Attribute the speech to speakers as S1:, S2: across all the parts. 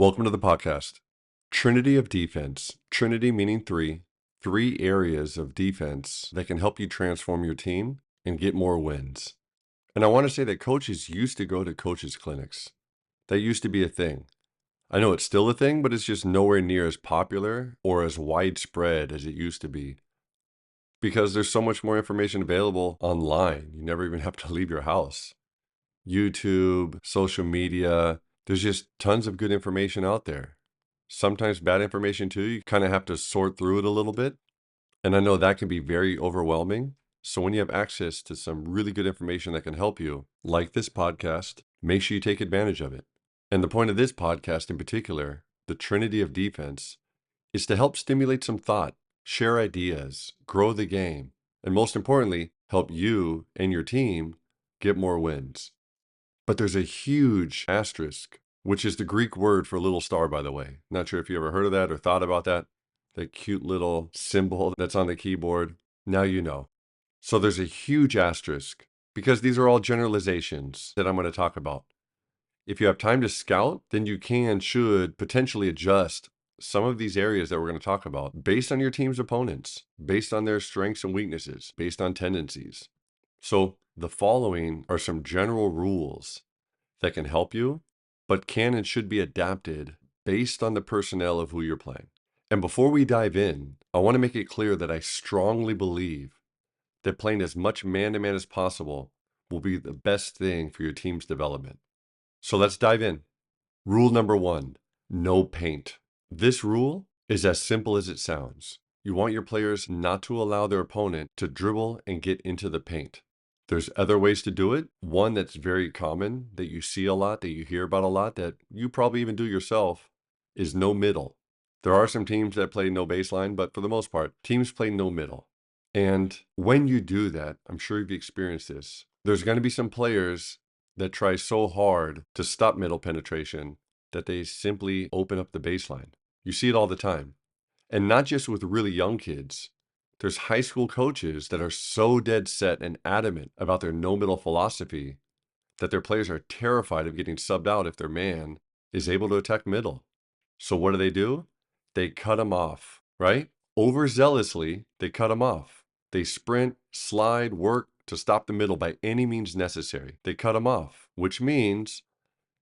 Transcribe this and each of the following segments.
S1: Welcome to the podcast. Trinity of defense. Trinity meaning three areas of defense that can help you transform your team and get more wins. And I want to say that coaches used to go to coaches clinics. That used to be a thing. I know it's still a thing, but it's just nowhere near as popular or as widespread as it used to be because there's so much more information available online. You never even have to leave your house. YouTube, social media, there's just tons of good information out there. Sometimes bad information too. You kind of have to sort through it a little bit. And I know that can be very overwhelming. So when you have access to some really good information that can help you, like this podcast, make sure you take advantage of it. And the point of this podcast in particular, the Trinity of Defense, is to help stimulate some thought, share ideas, grow the game, and most importantly, help you and your team get more wins. But there's a huge asterisk, which is the Greek word for little star, by the way. Not sure if you ever heard of that or thought about that. That cute little symbol that's on the keyboard. Now you know. So there's a huge asterisk because these are all generalizations that I'm going to talk about. If you have time to scout, then you should potentially adjust some of these areas that we're going to talk about based on your team's opponents, based on their strengths and weaknesses, based on tendencies. So the following are some general rules that can help you, but can and should be adapted based on the personnel of who you're playing. And before we dive in, I want to make it clear that I strongly believe that playing as much man-to-man as possible will be the best thing for your team's development. So let's dive in. Rule number 1, no paint. This rule is as simple as it sounds. You want your players not to allow their opponent to dribble and get into the paint. There's other ways to do it. One that's very common, that you see a lot, that you hear about a lot, that you probably even do yourself, is no middle. There are some teams that play no baseline, but for the most part, teams play no middle. And when you do that, I'm sure you've experienced this, there's going to be some players that try so hard to stop middle penetration that they simply open up the baseline. You see it all the time. And not just with really young kids. There's high school coaches that are so dead set and adamant about their no middle philosophy that their players are terrified of getting subbed out if their man is able to attack middle. So what do? They cut them off, right? Overzealously, they cut them off. They sprint, slide, work to stop the middle by any means necessary. They cut them off, which means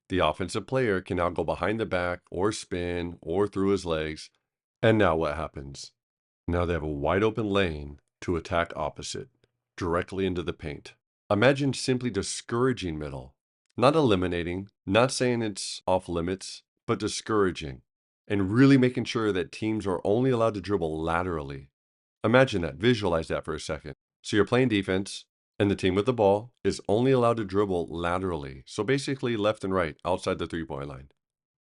S1: the offensive player can now go behind the back or spin or through his legs. And now what happens? Now they have a wide open lane to attack opposite, directly into the paint. Imagine simply discouraging middle, not eliminating, not saying it's off limits, but discouraging, and really making sure that teams are only allowed to dribble laterally. Imagine that, visualize that for a second. So you're playing defense, and the team with the ball is only allowed to dribble laterally. So basically left and right, outside the three-point line.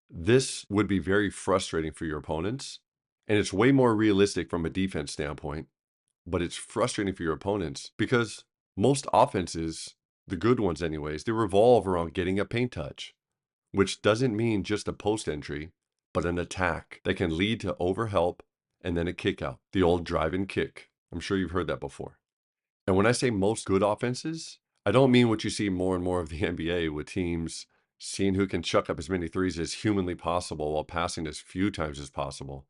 S1: This would be very frustrating for your opponents. And it's way more realistic from a defense standpoint, but it's frustrating for your opponents because most offenses, the good ones anyways, they revolve around getting a paint touch, which doesn't mean just a post entry, but an attack that can lead to overhelp and then a kick out, the old drive and kick. I'm sure you've heard that before. And when I say most good offenses, I don't mean what you see more and more of the NBA with teams seeing who can chuck up as many threes as humanly possible while passing as few times as possible.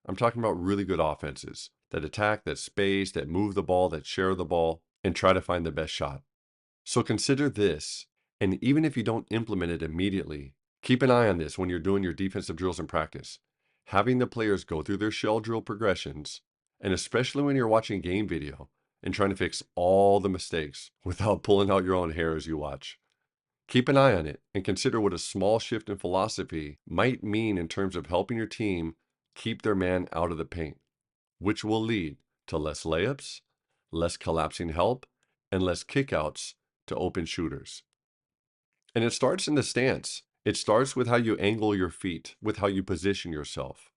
S1: I'm talking about really good offenses that attack, that space, that move the ball, that share the ball, and try to find the best shot. So consider this, and even if you don't implement it immediately, keep an eye on this when you're doing your defensive drills in practice. Having the players go through their shell drill progressions, and especially when you're watching game video and trying to fix all the mistakes without pulling out your own hair as you watch. Keep an eye on it and consider what a small shift in philosophy might mean in terms of helping your team keep their man out of the paint, which will lead to less layups, less collapsing help, and less kickouts to open shooters. And it starts in the stance. It starts with how you angle your feet, with how you position yourself.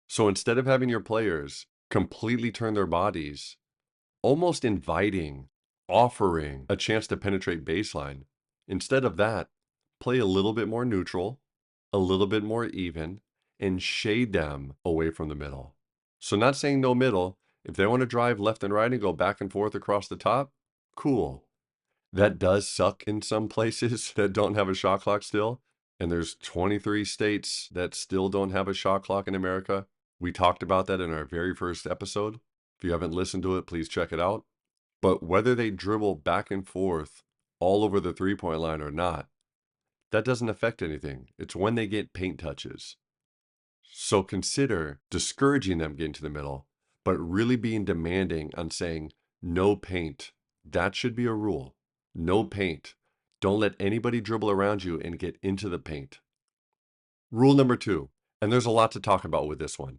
S1: So instead of having your players completely turn their bodies, almost inviting, offering a chance to penetrate baseline, instead of that, play a little bit more neutral, a little bit more even, and shade them away from the middle. So not saying no middle. If they want to drive left and right and go back and forth across the top, cool. That does suck in some places that don't have a shot clock still, And there's 23 states that still don't have a shot clock in America. We talked about that in our very first episode. If you haven't listened to it, please check it out. But whether they dribble back and forth all over the three-point line or not, that doesn't affect anything. It's when they get paint touches. So consider discouraging them getting to the middle, but really being demanding on saying, no paint. That should be a rule. No paint. Don't let anybody dribble around you and get into the paint. Rule number 2, and there's a lot to talk about with this one,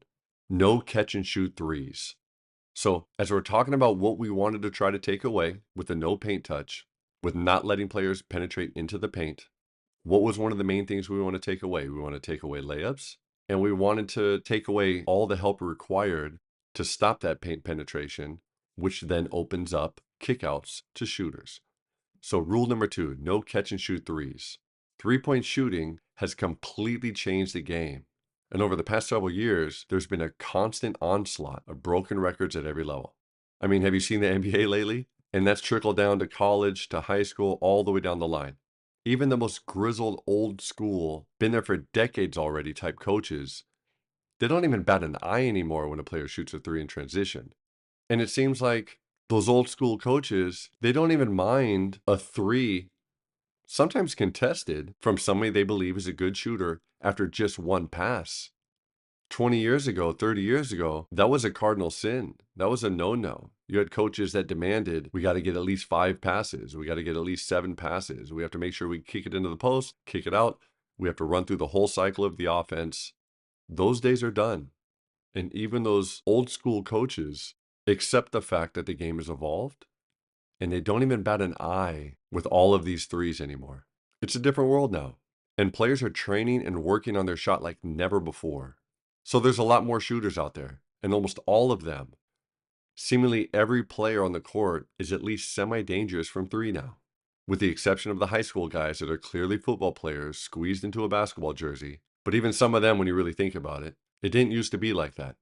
S1: no catch and shoot threes. So as we're talking about what we wanted to try to take away with the no paint touch, with not letting players penetrate into the paint, what was one of the main things we want to take away? We want to take away layups, and we wanted to take away all the help required to stop that paint penetration, which then opens up kickouts to shooters. So rule number 2, no catch and shoot threes. Three-point shooting has completely changed the game. And over the past several years, there's been a constant onslaught of broken records at every level. I mean, have you seen the NBA lately? And that's trickled down to college, to high school, all the way down the line. Even the most grizzled, old school, been there for decades already type coaches, they don't even bat an eye anymore when a player shoots a three in transition. And it seems like those old school coaches, they don't even mind a three, sometimes contested, from somebody they believe is a good shooter after just one pass. 20 years ago, 30 years ago, that was a cardinal sin. That was a no-no. You had coaches that demanded, we got to get at least 5 passes. We got to get at least 7 passes. We have to make sure we kick it into the post, kick it out. We have to run through the whole cycle of the offense. Those days are done. And even those old school coaches accept the fact that the game has evolved, and they don't even bat an eye with all of these threes anymore. It's a different world now, and players are training and working on their shot like never before. So there's a lot more shooters out there, and almost all of them, seemingly every player on the court is at least semi-dangerous from three now, with the exception of the high school guys that are clearly football players squeezed into a basketball jersey. But even some of them, when you really think about it, it didn't used to be like that.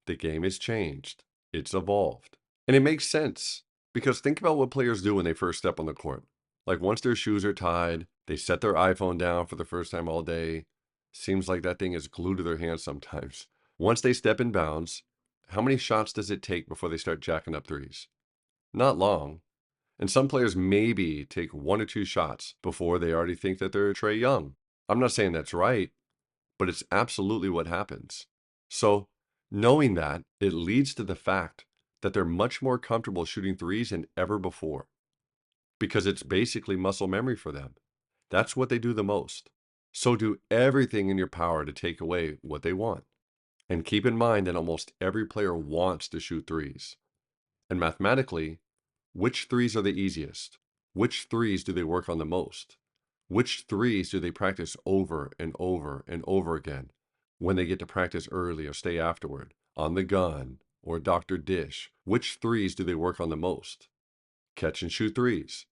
S1: The game has changed. It's evolved. And it makes sense, because think about what players do when they first step on the court. Like once their shoes are tied, they set their iPhone down for the first time all day. Seems like that thing is glued to their hands sometimes. Once they step in bounds, how many shots does it take before they start jacking up threes? Not long. And some players maybe take 1 or 2 shots before they already think that they're Trae Young. I'm not saying that's right, but it's absolutely what happens. So knowing that, it leads to the fact that they're much more comfortable shooting threes than ever before, because it's basically muscle memory for them. That's what they do the most. So do everything in your power to take away what they want. And keep in mind that almost every player wants to shoot threes. And mathematically, which threes are the easiest? Which threes do they work on the most? Which threes do they practice over and over and over again when they get to practice early or stay afterward, on the gun or Dr. Dish? Which threes do they work on the most? Catch and shoot threes.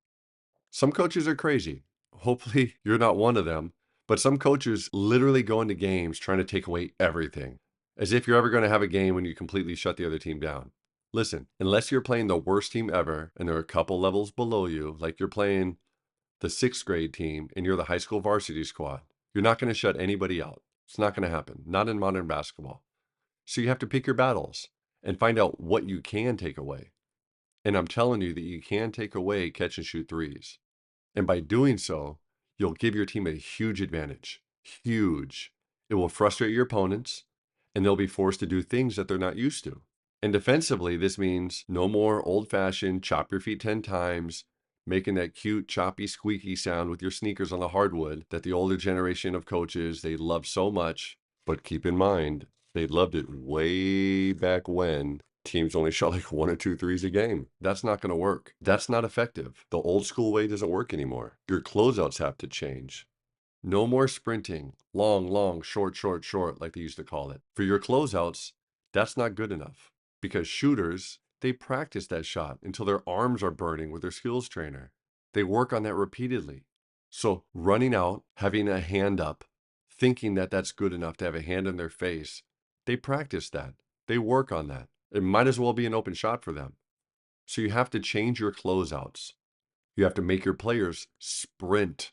S1: Some coaches are crazy. Hopefully you're not one of them, but some coaches literally go into games trying to take away everything, as if you're ever going to have a game when you completely shut the other team down. Listen, unless you're playing the worst team ever and there are a couple levels below you, like you're playing the 6th grade team and you're the high school varsity squad, you're not going to shut anybody out. It's not going to happen, not in modern basketball. So you have to pick your battles and find out what you can take away. And I'm telling you that you can take away catch and shoot threes. And by doing so, you'll give your team a huge advantage. Huge. It will frustrate your opponents, and they'll be forced to do things that they're not used to. And defensively, this means no more old-fashioned chop your feet 10 times, making that cute, choppy, squeaky sound with your sneakers on the hardwood that the older generation of coaches, they love so much. But keep in mind, they loved it way back when teams only shot like 1 or 2 threes a game. That's not going to work. That's not effective. The old school way doesn't work anymore. Your closeouts have to change. No more sprinting, long, long, short, short, short, like they used to call it. For your closeouts, that's not good enough, because shooters, they practice that shot until their arms are burning with their skills trainer. They work on that repeatedly. So running out, having a hand up, thinking that that's good enough to have a hand in their face, they practice that. They work on that. It might as well be an open shot for them. So you have to change your closeouts. You have to make your players sprint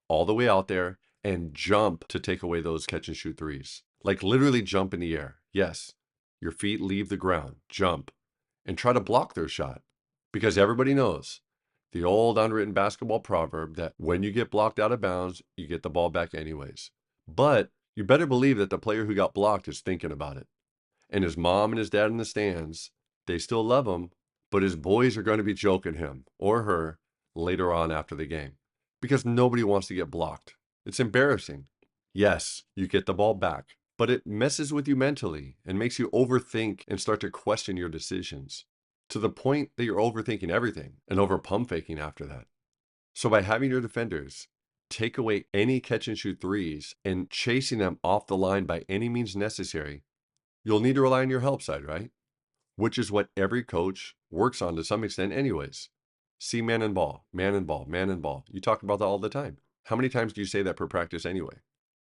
S1: all the way out there and jump to take away those catch and shoot threes. Like literally jump in the air. Yes, your feet leave the ground, jump, and try to block their shot. Because everybody knows the old unwritten basketball proverb that when you get blocked out of bounds, you get the ball back anyways. But you better believe that the player who got blocked is thinking about it. And his mom and his dad in the stands, they still love him, but his boys are going to be joking him or her later on after the game because nobody wants to get blocked. It's embarrassing. Yes, you get the ball back, but it messes with you mentally and makes you overthink and start to question your decisions to the point that you're overthinking everything and over pump faking after that. So by having your defenders take away any catch and shoot threes and chasing them off the line by any means necessary, you'll need to rely on your help side, right? Which is what every coach works on to some extent anyways. See man and ball, man and ball, man and ball. You talk about that all the time. How many times do you say that per practice anyway?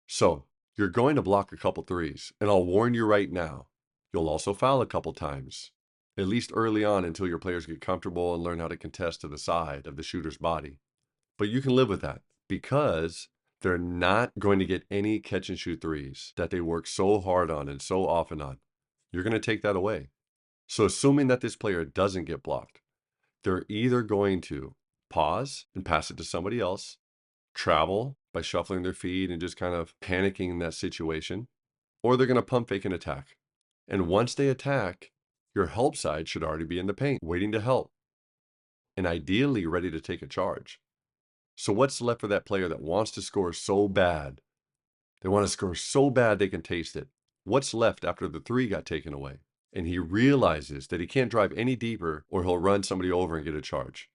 S1: So you're going to block a couple threes, and I'll warn you right now, you'll also foul a couple times, at least early on until your players get comfortable and learn how to contest to the side of the shooter's body. But you can live with that because they're not going to get any catch and shoot threes that they work so hard on and so often on. You're going to take that away. So assuming that this player doesn't get blocked, they're either going to pause and pass it to somebody else, travel by shuffling their feet and just kind of panicking in that situation, or they're going to pump fake an attack. And once they attack, your help side should already be in the paint, waiting to help, and ideally ready to take a charge. So what's left for that player that wants to score so bad? They want to score so bad they can taste it. What's left after the three got taken away? And he realizes that he can't drive any deeper or he'll run somebody over and get a charge.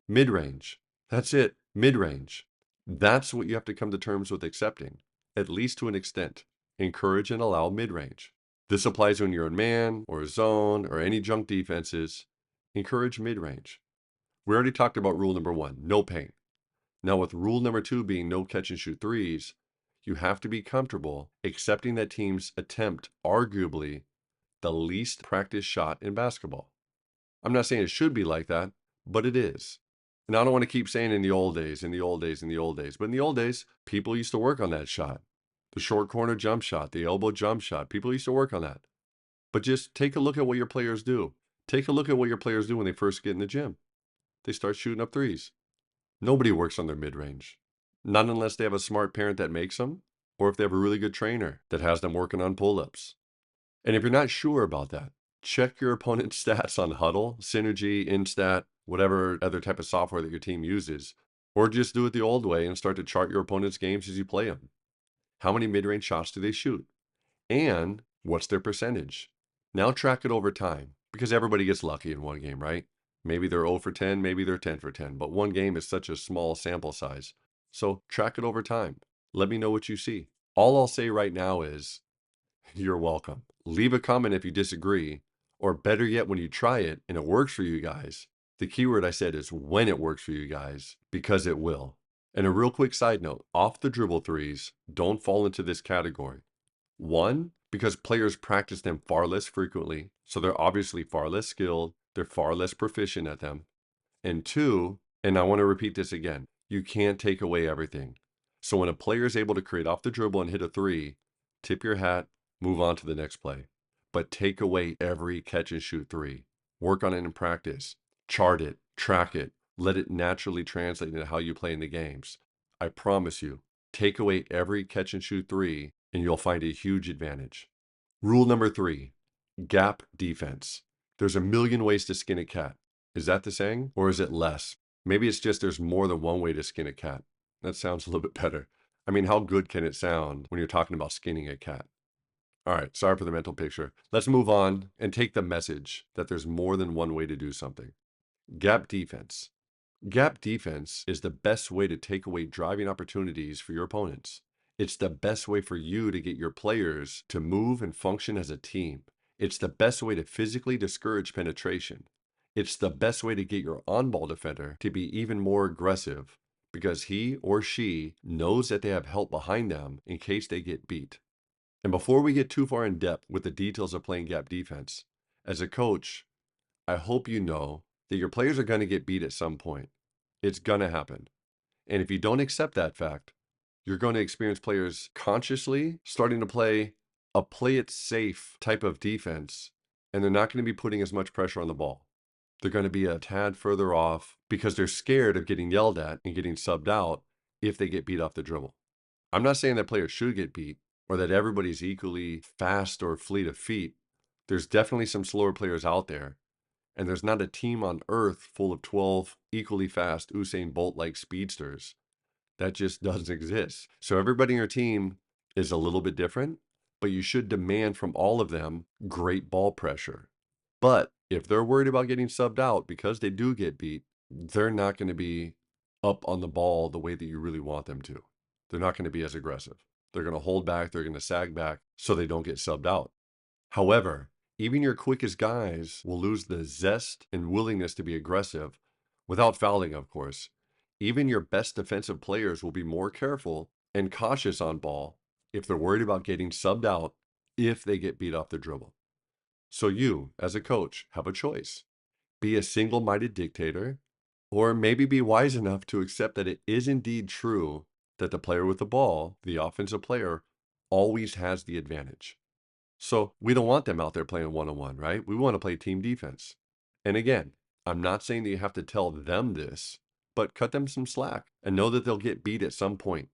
S1: Mid-range. That's it. Mid-range. That's what you have to come to terms with accepting, at least to an extent. Encourage and allow mid-range. This applies when you're in man or zone or any junk defenses. Encourage mid-range. We already talked about rule number 1, no paint. Now with rule number 2 being no catch and shoot threes, you have to be comfortable accepting that teams attempt arguably the least practiced shot in basketball. I'm not saying it should be like that, but it is. And I don't want to keep saying in the old days, in the old days, in the old days. But in the old days, people used to work on that shot. The short corner jump shot, the elbow jump shot. People used to work on that. But just take a look at what your players do. Take a look at what your players do when they first get in the gym. They start shooting up threes. Nobody works on their mid-range. Not unless they have a smart parent that makes them, or if they have a really good trainer that has them working on pull-ups. And if you're not sure about that, check your opponent's stats on Huddle, Synergy, Instat, whatever other type of software that your team uses. Or just do it the old way and start to chart your opponent's games as you play them. How many mid-range shots do they shoot? And what's their percentage? Now track it over time, because everybody gets lucky in one game, right? Maybe they're 0 for 10, maybe they're 10 for 10, but one game is such a small sample size. So track it over time. Let me know what you see. All I'll say right now is, you're welcome. Leave a comment if you disagree, or better yet, when you try it and it works for you guys. The keyword I said is when it works for you guys, because it will. And a real quick side note, off the dribble threes don't fall into this category. One, because players practice them far less frequently, so they're obviously far less skilled, they're far less proficient at them. And two, and I want to repeat this again, you can't take away everything. So when a player is able to create off the dribble and hit a three, tip your hat, move on to the next play. But take away every catch and shoot three. Work on it in practice. Chart it, track it, let it naturally translate into how you play in the games. I promise you, take away every catch and shoot three, and you'll find a huge advantage. Rule number 3, gap defense. There's a million ways to skin a cat. Is that the saying? Or is it less? Maybe it's just there's more than one way to skin a cat. That sounds a little bit better. I mean, how good can it sound when you're talking about skinning a cat? All right, sorry for the mental picture. Let's move on and take the message that there's more than one way to do something. Gap defense. Gap defense is the best way to take away driving opportunities for your opponents. It's the best way for you to get your players to move and function as a team. It's the best way to physically discourage penetration. It's the best way to get your on-ball defender to be even more aggressive because he or she knows that they have help behind them in case they get beat. And before we get too far in depth with the details of playing gap defense, as a coach, I hope you know that your players are going to get beat at some point. It's going to happen. And if you don't accept that fact, You're going to experience players consciously starting to play a play it safe type of defense, and they're not going to be putting as much pressure on the ball. They're going to be a tad further off because they're scared of getting yelled at and getting subbed out if they get beat off the dribble. I'm not saying that players should get beat or that everybody's equally fast or fleet of feet. There's definitely some slower players out there, and there's not a team on earth full of 12 equally fast Usain Bolt-like speedsters. That just doesn't exist. So everybody in your team is a little bit different, but you should demand from all of them great ball pressure. But if they're worried about getting subbed out because they do get beat, they're not going to be up on the ball the way that you really want them to. They're not going to be as aggressive. They're going to hold back, they're going to sag back so they don't get subbed out. However, even your quickest guys will lose the zest and willingness to be aggressive without fouling, of course. Even your best defensive players will be more careful and cautious on ball if they're worried about getting subbed out if they get beat off the dribble. So you, as a coach, have a choice. Be a single-minded dictator, or maybe be wise enough to accept that it is indeed true that the player with the ball, the offensive player, always has the advantage. So we don't want them out there playing one-on-one, right? We want to play team defense. And again, I'm not saying that you have to tell them this, but cut them some slack and know that they'll get beat at some point.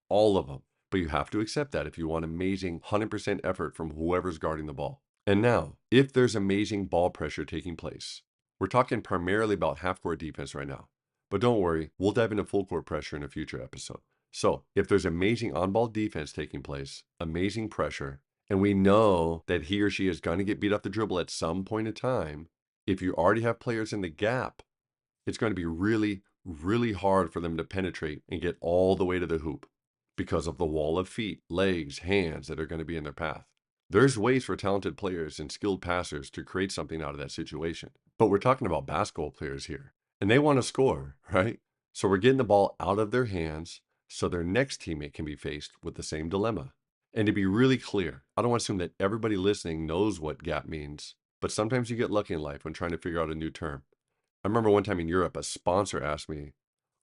S1: All of them. But you have to accept that if you want amazing 100% effort from whoever's guarding the ball. And now, if there's amazing ball pressure taking place, we're talking primarily about half-court defense right now. But don't worry, we'll dive into full-court pressure in a future episode. So, if there's amazing on-ball defense taking place, amazing pressure, and we know that he or she is going to get beat off the dribble at some point in time, if you already have players in the gap, it's going to be really, really hard for them to penetrate and get all the way to the hoop because of the wall of feet, legs, hands that are going to be in their path. There's ways for talented players and skilled passers to create something out of that situation. But we're talking about basketball players here, and they want to score, right? So we're getting the ball out of their hands so their next teammate can be faced with the same dilemma. And to be really clear, I don't want to assume that everybody listening knows what gap means, but sometimes you get lucky in life when trying to figure out a new term. I remember one time in Europe, a sponsor asked me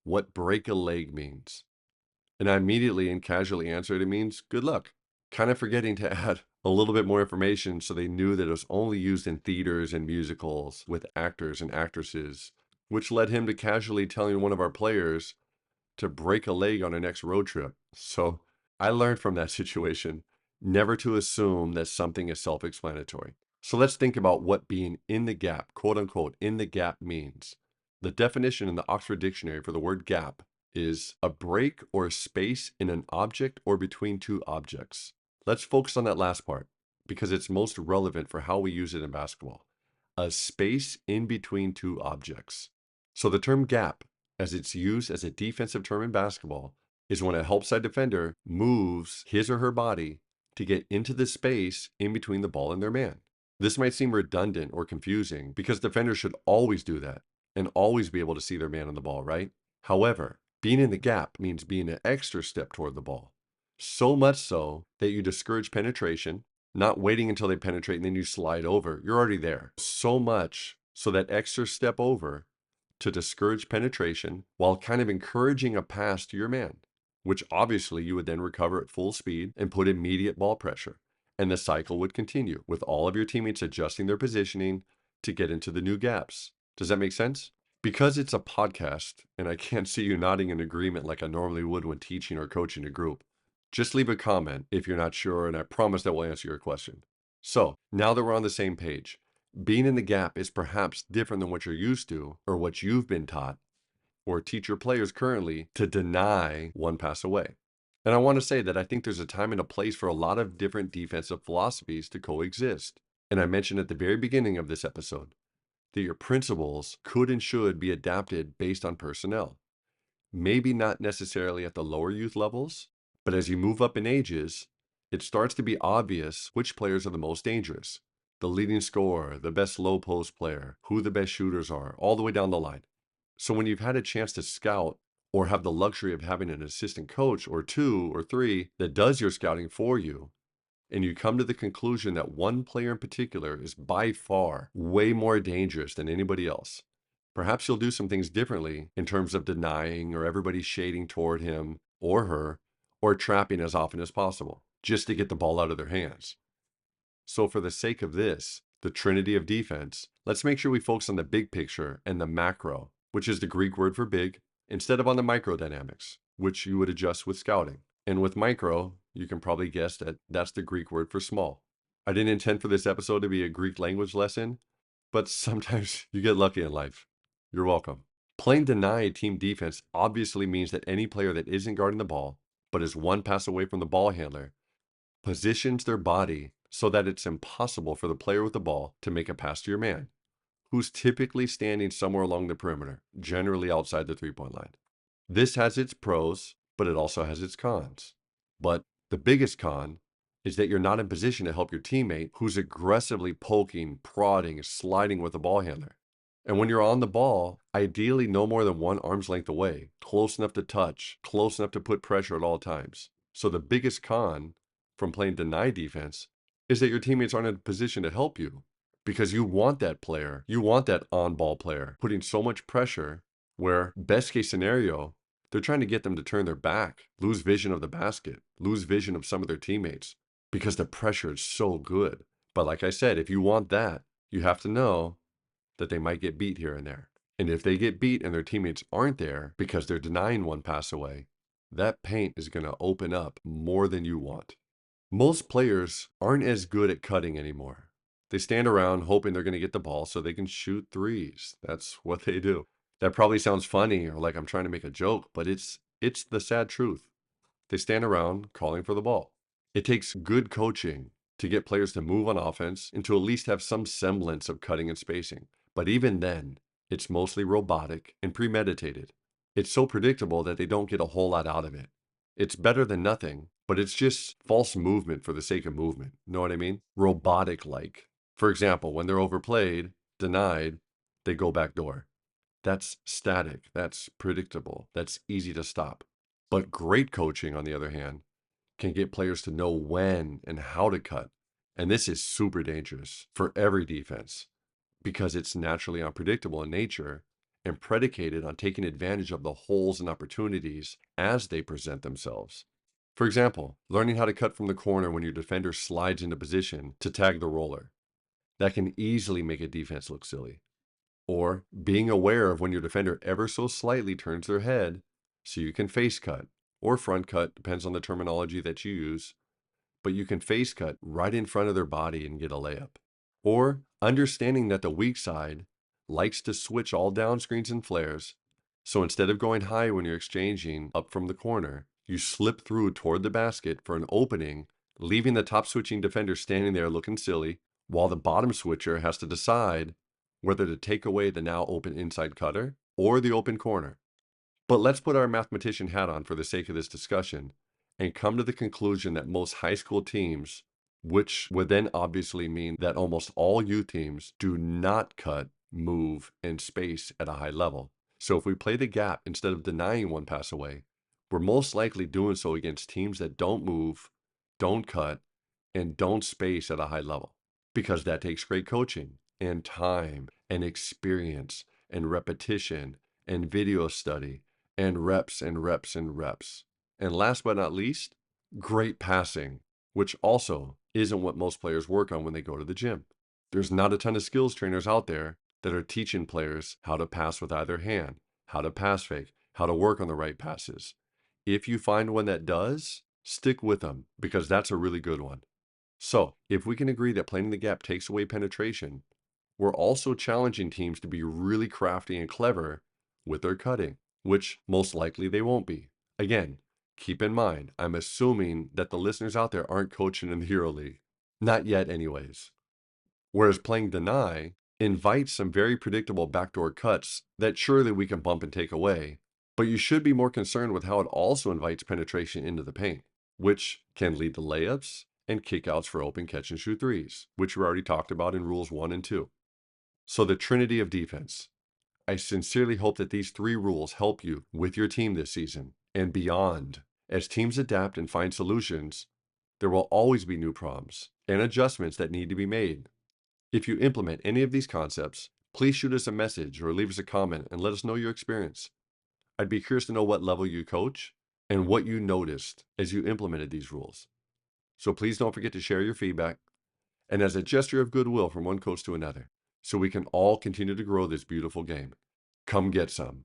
S1: what break a leg means. And I immediately and casually answered, it means good luck. Kind of forgetting to add a little bit more information so they knew that it was only used in theaters and musicals with actors and actresses, which led him to casually telling one of our players to break a leg on our next road trip. So I learned from that situation never to assume that something is self-explanatory. So let's think about what being in the gap, quote unquote, in the gap means. The definition in the Oxford Dictionary for the word gap is a break or a space in an object or between two objects. Let's focus on that last part because it's most relevant for how we use it in basketball. A space in between two objects. So the term gap, as it's used as a defensive term in basketball, is when a help side defender moves his or her body to get into the space in between the ball and their man. This might seem redundant or confusing because defenders should always do that and always be able to see their man on the ball, right? However, being in the gap means being an extra step toward the ball. So much so that you discourage penetration, not waiting until they penetrate and then you slide over. You're already there. So much so that extra step over to discourage penetration while kind of encouraging a pass to your man, which obviously you would then recover at full speed and put immediate ball pressure. And the cycle would continue with all of your teammates adjusting their positioning to get into the new gaps. Does that make sense? Because it's a podcast and I can't see you nodding in agreement like I normally would when teaching or coaching a group, just leave a comment if you're not sure and I promise that will answer your question. So now that we're on the same page, being in the gap is perhaps different than what you're used to or what you've been taught or teach your players currently to deny one pass away. And I want to say that I think there's a time and a place for a lot of different defensive philosophies to coexist. And I mentioned at the very beginning of this episode that your principles could and should be adapted based on personnel. Maybe not necessarily at the lower youth levels, but as you move up in ages, it starts to be obvious which players are the most dangerous. The leading scorer, the best low post player, who the best shooters are, all the way down the line. So when you've had a chance to scout or have the luxury of having an assistant coach or two or three that does your scouting for you, and you come to the conclusion that one player in particular is by far way more dangerous than anybody else, perhaps you'll do some things differently in terms of denying or everybody shading toward him or her, or trapping as often as possible just to get the ball out of their hands. So for the sake of this, the Trinity of defense, let's make sure we focus on the big picture and the macro, which is the Greek word for big, instead of on the microdynamics, which you would adjust with scouting. And with micro, you can probably guess that that's the Greek word for small. I didn't intend for this episode to be a Greek language lesson, but sometimes you get lucky in life. You're welcome. Playing deny team defense obviously means that any player that isn't guarding the ball, but is one pass away from the ball handler, positions their body so that it's impossible for the player with the ball to make a pass to your man, who's typically standing somewhere along the perimeter, generally outside the three-point line. This has its pros, but it also has its cons. But the biggest con is that you're not in position to help your teammate who's aggressively poking, prodding, sliding with the ball handler. And when you're on the ball, ideally no more than one arm's length away, close enough to touch, close enough to put pressure at all times. So the biggest con from playing deny defense is that your teammates aren't in a position to help you because you want that player, you want that on-ball player putting so much pressure where best case scenario, they're trying to get them to turn their back, lose vision of the basket, lose vision of some of their teammates because the pressure is so good. But like I said, if you want that, you have to know that they might get beat here and there. And if they get beat and their teammates aren't there because they're denying one pass away, that paint is going to open up more than you want. Most players aren't as good at cutting anymore. They stand around hoping they're going to get the ball so they can shoot threes. That's what they do. That probably sounds funny or like I'm trying to make a joke, but it's the sad truth. They stand around calling for the ball. It takes good coaching to get players to move on offense and to at least have some semblance of cutting and spacing. But even then, it's mostly robotic and premeditated. It's so predictable that they don't get a whole lot out of it. It's better than nothing, but it's just false movement for the sake of movement. Know what I mean? Robotic-like. For example, when they're overplayed, denied, they go back door. That's static. That's predictable. That's easy to stop. But great coaching, on the other hand, can get players to know when and how to cut. And this is super dangerous for every defense because it's naturally unpredictable in nature and predicated on taking advantage of the holes and opportunities as they present themselves. For example, learning how to cut from the corner when your defender slides into position to tag the roller. That can easily make a defense look silly. Or being aware of when your defender ever so slightly turns their head so you can face cut or front cut, depends on the terminology that you use, but you can face cut right in front of their body and get a layup. Or understanding that the weak side likes to switch all down screens and flares, so instead of going high when you're exchanging up from the corner, you slip through toward the basket for an opening, leaving the top switching defender standing there looking silly, while the bottom switcher has to decide whether to take away the now open inside cutter or the open corner. But let's put our mathematician hat on for the sake of this discussion and come to the conclusion that most high school teams, which would then obviously mean that almost all youth teams, do not cut, move, and space at a high level. So if we play the gap instead of denying one pass away, we're most likely doing so against teams that don't move, don't cut, and don't space at a high level, because that takes great coaching and time and experience and repetition and video study and reps and reps and reps. And last but not least, great passing, which also isn't what most players work on when they go to the gym. There's not a ton of skills trainers out there that are teaching players how to pass with either hand, how to pass fake, how to work on the right passes. If you find one that does, stick with them because that's a really good one. So, if we can agree that playing the gap takes away penetration, we're also challenging teams to be really crafty and clever with their cutting, which most likely they won't be. Again, keep in mind, I'm assuming that the listeners out there aren't coaching in the Hero League. Not yet, anyways. Whereas playing deny invites some very predictable backdoor cuts that surely we can bump and take away, but you should be more concerned with how it also invites penetration into the paint, which can lead to layups and kickouts for open catch and shoot threes, which we already talked about in rules 1 and 2. So the Trinity of defense. I sincerely hope that these 3 rules help you with your team this season and beyond. As teams adapt and find solutions, there will always be new problems and adjustments that need to be made. If you implement any of these concepts, please shoot us a message or leave us a comment and let us know your experience. I'd be curious to know what level you coach and what you noticed as you implemented these rules. So please don't forget to share your feedback, and as a gesture of goodwill from one coach to another, so we can all continue to grow this beautiful game. Come get some.